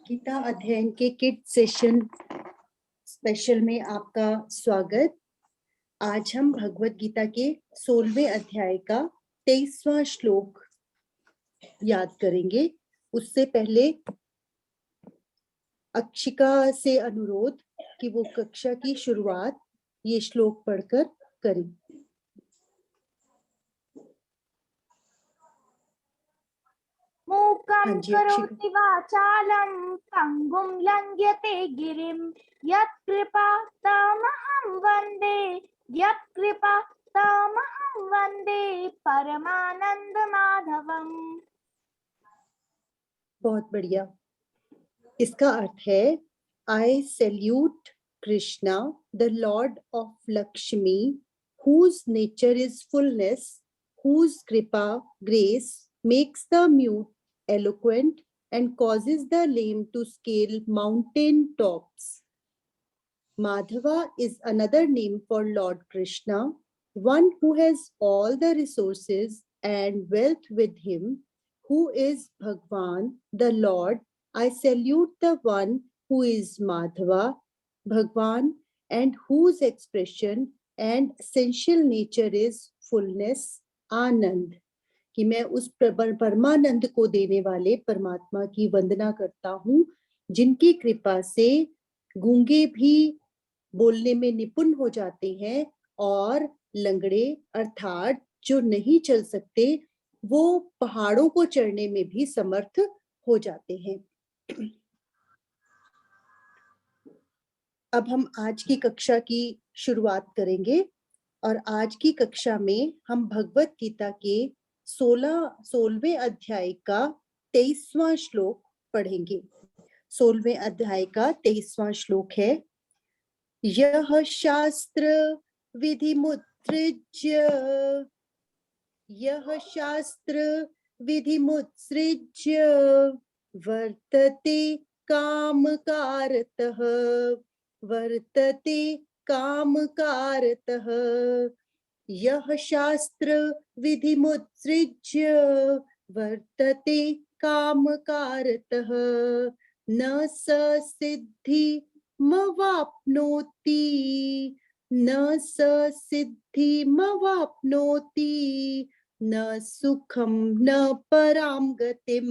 गीता अध्ययन के kid session special में आपका स्वागत। आज हम भगवत गीता के 16वें अध्याय का 23वां श्लोक याद करेंगे। उससे पहले अक्षिका से अनुरोध कि वो कक्षा की शुरुआत ये श्लोक पढ़कर करें। मूकं करोति वाचालं पंगुं लंघ्यते गिरिं यत्कृपातमहं वन्दे परमानंद माधवम्। बहुत बढ़िया। इसका अर्थ है I salute Krishna, the Lord of Lakshmi, whose nature is fullness, whose kripa, grace, makes the mute eloquent and causes the lame to scale mountain tops. Madhava is another name for Lord Krishna, one who has all the resources and wealth with him, who is Bhagwan, the Lord. I salute the one who is Madhava, Bhagwan, and whose expression and essential nature is fullness, Anand. कि मैं उस परमानंद को देने वाले परमात्मा की वंदना करता हूँ, जिनकी कृपा से गूंगे भी बोलने में निपुण हो जाते हैं और लंगड़े अर्थात जो नहीं चल सकते वो पहाड़ों को चढ़ने में भी समर्थ हो जाते हैं। अब हम आज की कक्षा की शुरुआत करेंगे और आज की कक्षा में हम भगवत गीता के 16वें अध्याय का 23वां श्लोक पढ़ेंगे। 16वें अध्याय का 23वां श्लोक है, यह शास्त्र विधिमुत्सृज्य वर्तते कामकारतः यह शास्त्र विधिमुत्सृज्य वर्तते कामकारतः न स सिद्धिमवाप्नोति न सुखम न पराम गतिम।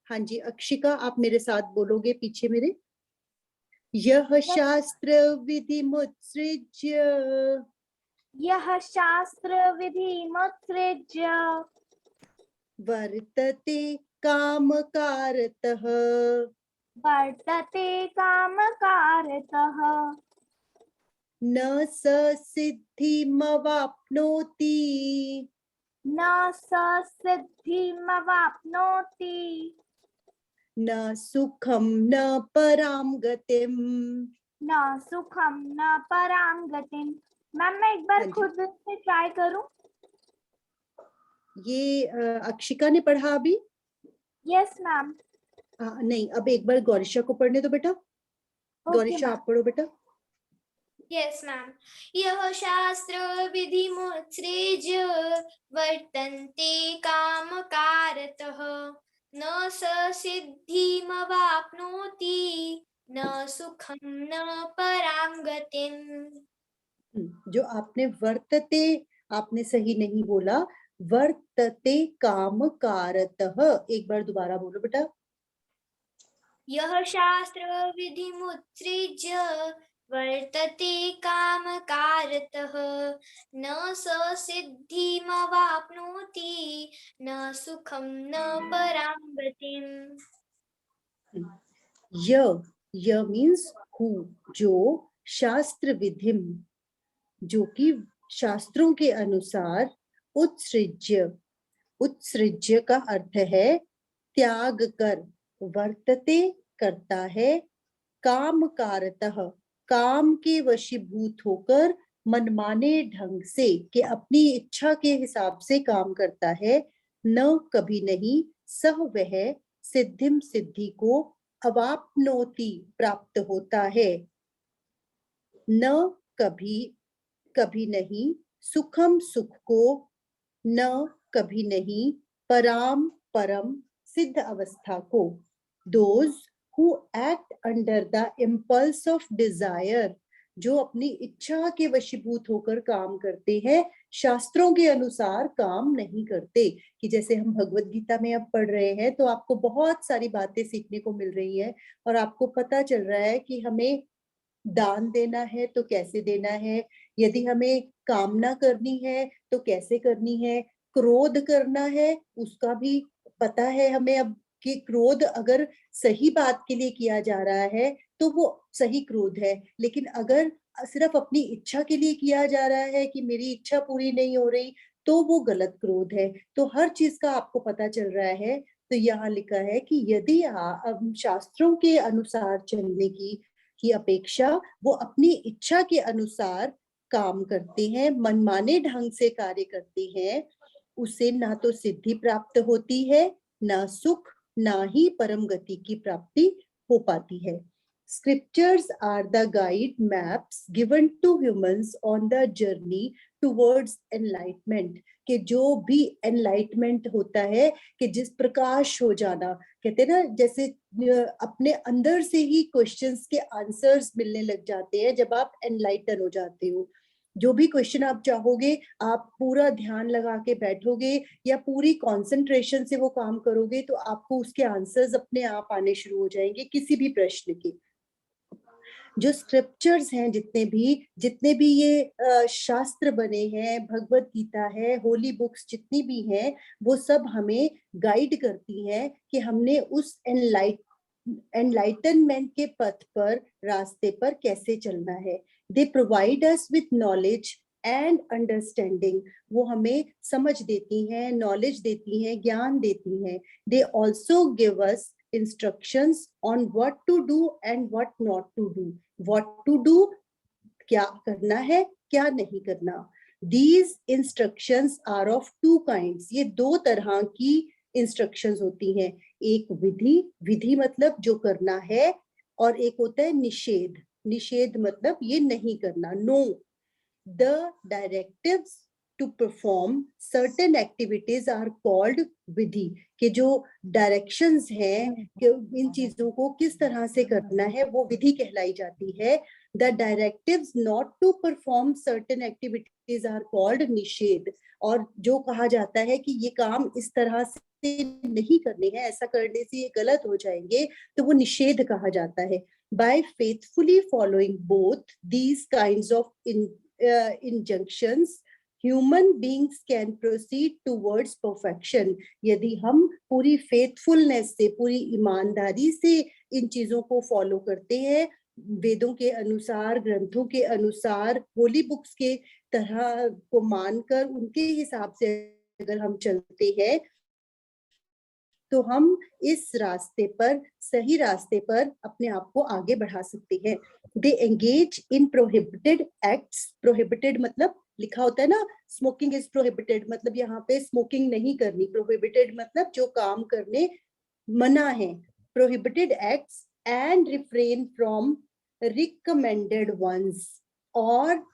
हाँ जी अक्षिका, आप मेरे साथ बोलोगे पीछे मेरे। यह शास्त्र विधिमुत्सृज्य वर्तते कामकारतः न स सिद्धिमवाप्नोति न सुखम न पराम गतिम। मैम मैं एक बार खुद से ट्राई करूं? ये अक्षिका ने पढ़ा अभी? Yes ma'am. नहीं, अब एक बार गौरीशा को पढ़ने दो बेटा। गौरीशा आप पढ़ो बेटा। Yes ma'am. यह शास्त्र विधिमुत्सृज्य वर्तन्ते कामकारतः न स सिद्धिमवाप्नोति न सुखम न परां गतिम। जो आपने वर्तते आपने सही नहीं बोला, वर्तते कामकारतः। एक बार दोबारा बोलो बेटा। यह शास्त्र विधिमुत्सृज्य वर्तते कामकारतः न स सिद्धिमवाप्नोति न सुखम न परां गतिम। य मीन्स हु, जो शास्त्र विधिम, जो कि शास्त्रों के अनुसार उत्सृज्य का अर्थ है त्याग कर, वर्तते करता है, कामकारतः काम के वशीभूत होकर मनमाने ढंग से कि अपनी इच्छा के हिसाब से काम करता है, न कभी नहीं, सह वह सिद्धिम सिद्धि को अवाप्नोति प्राप्त होता है, न कभी नहीं, सुखम सुख को, न कभी नहीं, पराम परम सिद्ध अवस्था को। Those who act under the impulse of desire, जो अपनी इच्छा के वशीभूत होकर काम करते हैं, शास्त्रों के अनुसार काम नहीं करते। कि जैसे हम भगवत गीता में अब पढ़ रहे हैं तो आपको बहुत सारी बातें सीखने को मिल रही है और आपको पता चल रहा है कि हमें दान देना है तो कैसे देना है, यदि हमें कामना करनी है तो कैसे करनी है, क्रोध करना है उसका भी पता है हमें अब कि क्रोध अगर सही बात के लिए किया जा रहा है तो वो सही क्रोध है, लेकिन अगर सिर्फ अपनी इच्छा के लिए किया जा रहा है कि मेरी इच्छा पूरी नहीं हो रही तो वो गलत क्रोध है। तो हर चीज का आपको पता चल रहा है। तो यहाँ लिखा है कि यदि आप शास्त्रों के अनुसार चलने की अपेक्षा वो अपनी इच्छा के अनुसार काम करते हैं, मनमाने ढंग से कार्य करते हैं, उसे ना तो सिद्धि प्राप्त होती है, ना सुख, ना ही परम गति की प्राप्ति हो पाती है। Scriptures are the guide maps given to humans on the journey towards enlightenment, कि जो भी enlightenment होता है कि जिस प्रकाश हो जाना, कहते हैं ना जैसे अपने अंदर से ही क्वेश्चंस के आंसर्स मिलने लग जाते हैं जब आप एनलाइटन हो जाते हो। जो भी क्वेश्चन आप चाहोगे आप पूरा ध्यान लगा के बैठोगे या पूरी कंसंट्रेशन से वो काम करोगे तो आपको उसके आंसर्स अपने आप आने शुरू हो जाएंगे किसी भी प्रश्न के। जो स्क्रिप्चर्स हैं जितने भी ये शास्त्र बने हैं, भगवत गीता है, होली बुक्स जितनी भी हैं, वो सब हमें गाइड करती हैं कि हमने उस एनलाइटनमेंट के पथ पर, रास्ते पर कैसे चलना है। They provide us with knowledge and understanding, वो हमें समझ देती हैं, नॉलेज देती हैं, ज्ञान देती हैं। They also give us instructions on what to do and what not to do. What to do, क्या करना है, क्या नहीं करना। These instructions are of two kinds. ये दो तरह की instructions होती हैं। एक विधि मतलब जो करना है, और एक होता है निषेध मतलब ये नहीं करना, no. The directives to perform certain activities are called विधि, कि जो डायरेक्शंस हैं कि इन चीजों को किस तरह से करना है वो विधि कहलाई जाती है। The directives not to perform certain activities are called निषेध, और जो कहा जाता है कि ये काम इस तरह से नहीं करने हैं, ऐसा करने से ये गलत हो जाएंगे, तो वो निषेध कहा जाता है। By faithfully following both these kinds of injunctions, human beings can proceed towards perfection. यदि हम पूरी फेथफुलनेस से, पूरी ईमानदारी से इन चीजों को फॉलो करते हैं, वेदों के अनुसार, ग्रंथों के अनुसार, होली बुक्स के तरह को मानकर उनके हिसाब से अगर हम चलते हैं तो हम इस रास्ते पर, सही रास्ते पर अपने आप को आगे बढ़ा सकते हैं। They engage in prohibited acts. Prohibited मतलब लिखा होता है ना, स्मोकिंग इज प्रोहिबिटेड, मतलब यहाँ पे स्मोकिंग नहीं करनी। प्रोहिबिटेड मतलब जो काम करने मना है। Prohibited acts and refrain from recommended ones, और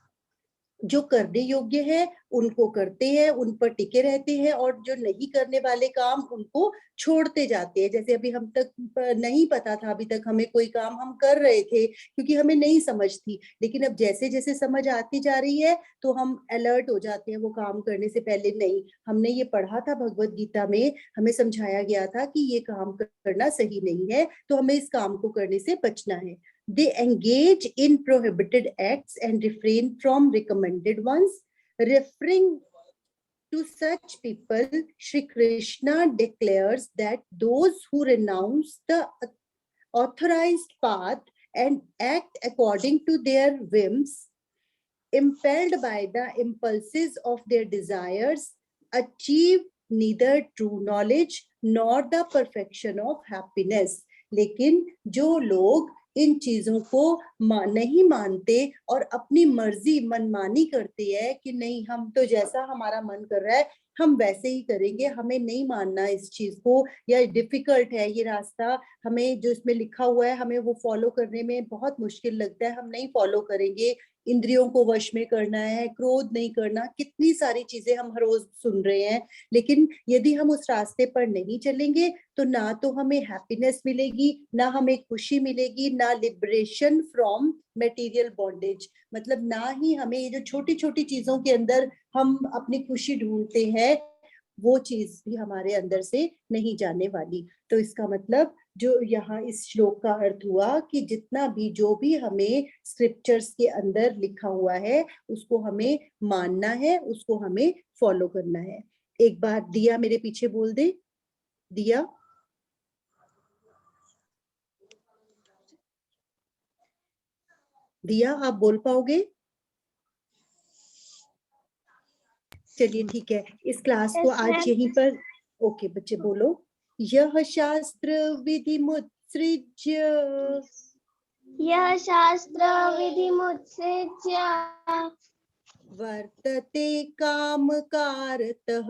जो करने योग्य है उनको करते हैं, उन पर टिके रहते हैं, और जो नहीं करने वाले काम उनको छोड़ते जाते हैं। जैसे अभी हम तक नहीं पता था, अभी तक हमें कोई काम हम कर रहे थे क्योंकि हमें नहीं समझ थी, लेकिन अब जैसे जैसे समझ आती जा रही है तो हम अलर्ट हो जाते हैं वो काम करने से पहले। नहीं, हमने ये पढ़ा था भगवत गीता में, हमें समझाया गया था कि ये काम करना सही नहीं है, तो हमें इस काम को करने से बचना है। They engage in prohibited acts and refrain from recommended ones. Referring to such people, Shri Krishna declares that those who renounce the authorized path and act according to their whims, impelled by the impulses of their desires, achieve neither true knowledge nor the perfection of happiness. लेकिन जो लोग इन चीजों को नहीं मानते और अपनी मर्जी मनमानी करते हैं कि नहीं, हम तो जैसा हमारा मन कर रहा है हम वैसे ही करेंगे, हमें नहीं मानना इस चीज को, या डिफिकल्ट है ये रास्ता, हमें जो इसमें लिखा हुआ है हमें वो फॉलो करने में बहुत मुश्किल लगता है, हम नहीं फॉलो करेंगे, इंद्रियों को वश में करना है, क्रोध नहीं करना, कितनी सारी चीजें हम हर रोज सुन रहे हैं। लेकिन यदि हम उस रास्ते पर नहीं चलेंगे तो ना तो हमें हैप्पीनेस मिलेगी, ना हमें खुशी मिलेगी, ना लिबरेशन फ्रॉम मटेरियल बॉन्डेज। मतलब ना ही हमें ये जो छोटी छोटी चीजों के अंदर हम अपनी खुशी ढूंढते हैं वो चीज भी हमारे अंदर से नहीं जाने वाली। तो इसका मतलब जो यहाँ इस श्लोक का अर्थ हुआ कि जितना भी जो भी हमें स्क्रिप्चर्स के अंदर लिखा हुआ है उसको हमें मानना है, उसको हमें फॉलो करना है। एक बार दिया मेरे पीछे बोल दे। दिया, दिया आप बोल पाओगे? चलिए ठीक है, इस क्लास को Yes, आज ma'am. यहीं पर। ओके बच्चे बोलो। यह शास्त्र विधि मुत्सृज्य यह शास्त्र विधिमुत्सृज्य वर्तते कामकारतः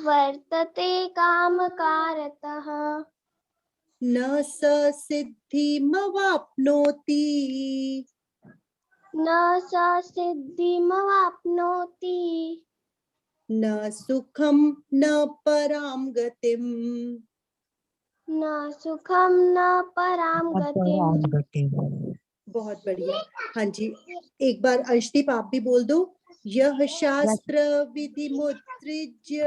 वर्तते कामकारतः न स सिद्धिमवाप्नोति न स सिद्धिमवाप्नोति न सुखम न पराम गतिम। न सुखम न पराम गतिम। बहुत बढ़िया। हाँ जी, एक बार अंशदीप आप भी बोल दो। यह शास्त्र विधि मुत्सृज्य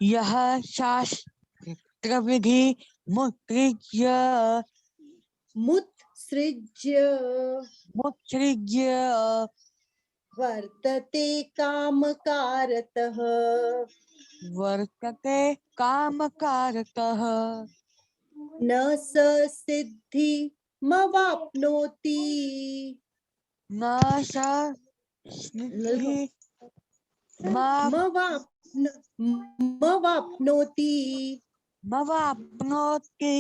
यह शास्त्र विधि मुत्सृज्य मुत्सृज्य वर्तते कामकारतः वर्तते कामकारतः न स सिद्धिमवाप्नोति न स मवाप्नोति। मवाप्नोति।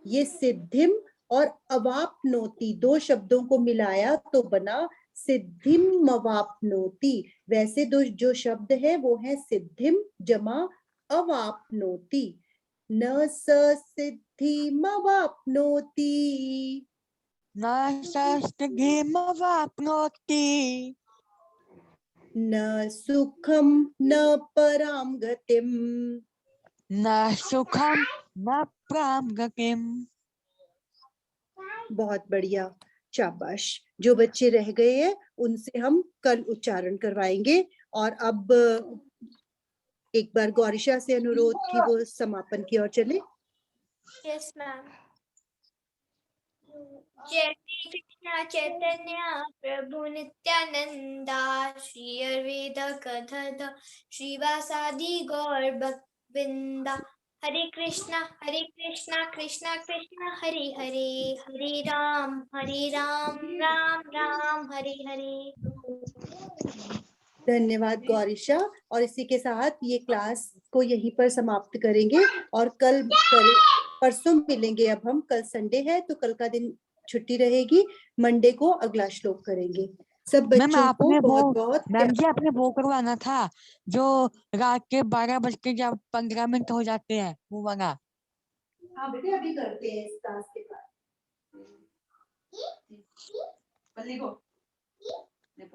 ये सिद्धिम और अवाप्नोति दो शब्दों को मिलाया तो बना सिद्धिम मवाप्नोति। वैसे दो जो शब्द है वो है सिद्धिम जमा अवाप्नोति। न स सिद्धिमवाप्नोति न स सिद्धिमवाप्नोति न सुखम न पराम गतिम। न सुखम न पराम गतिम। बहुत बढ़िया, शाबाश। जो बच्चे रह गए हैं उनसे हम कल उच्चारण करवाएंगे। और अब एक बार गौरीशा से अनुरोध कि वो समापन की ओर चले। Yes ma'am. जय श्री कृष्ण चैतन्य प्रभु नित्यानंदा श्री अरविंद गदाधर श्रीवासादि गौर भक्तवृंदा। हरे कृष्णा कृष्णा कृष्णा हरे हरे, हरे राम राम राम हरे हरे। धन्यवाद गौरीशा। और इसी के साथ ये क्लास को यहीं पर समाप्त करेंगे और परसों मिलेंगे। अब हम कल संडे है तो कल का दिन छुट्टी रहेगी, मंडे को अगला श्लोक करेंगे। सब बच्चों को बहुत बहुत मैम जी आपने वो करवाना था जो रात के 12:15 हो जाते हैं वो वाला। हाँ बेटे अभी करते हैं इस क्लास के बाद।